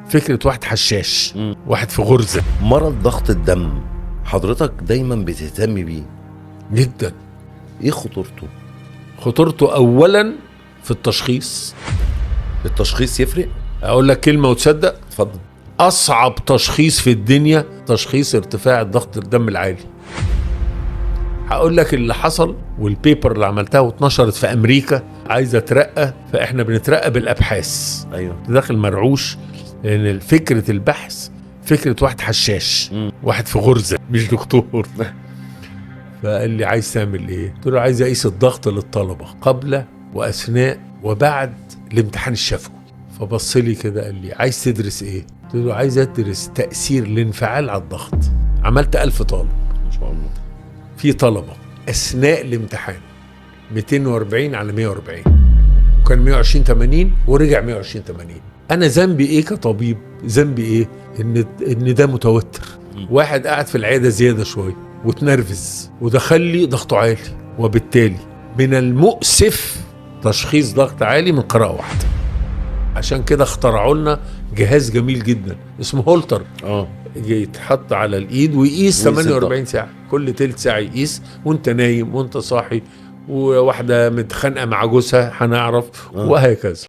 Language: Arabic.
فكرة واحد حشاش، واحد في غرزة. مرض ضغط الدم حضرتك دايما بتهتم بيه جدا. ايه خطورته؟ خطورته اولا في التشخيص. التشخيص يفرق؟ اقول لك كلمة وتصدق؟ اتفضل. اصعب تشخيص في الدنيا تشخيص ارتفاع الضغط الدم العالي. هقول لك اللي حصل، والبيبر اللي عملتها واتنشرت في امريكا عايزه ترقى، فاحنا بنترقى بالابحاث. ايوه داخل مرعوش، لان فكره البحث فكره واحد حشاش، واحد في غرزه مش دكتور. فقال لي عايز تعمل ايه؟ قلت له عايز اقيس الضغط للطلبه قبل واثناء وبعد الامتحان الشفوي. فبص لي كده قال لي عايز تدرس ايه؟ قلت له عايز ادرس تاثير الانفعال على الضغط. عملت 1000 طالب ما شاء الله. في طلبة أثناء الامتحان 240 على 140، وكان 120/80 ورجع 120/80. أنا ذنبي إيه كطبيب؟ ذنبي إيه؟ إن ده متوتر. واحد قاعد في العيادة زيادة شوية وتنرفز ودخل لي ضغطه عالي، وبالتالي من المؤسف تشخيص ضغط عالي من قراءة واحدة. عشان كده اخترعوا لنا جهاز جميل جدا اسمه هولتر، يتحط على الايد ويقيس 48 ساعه، كل تلت ساعه يقيس، وانت نايم وانت صاحي، وواحده متخانقه مع جوزها هنعرف، وهكذا.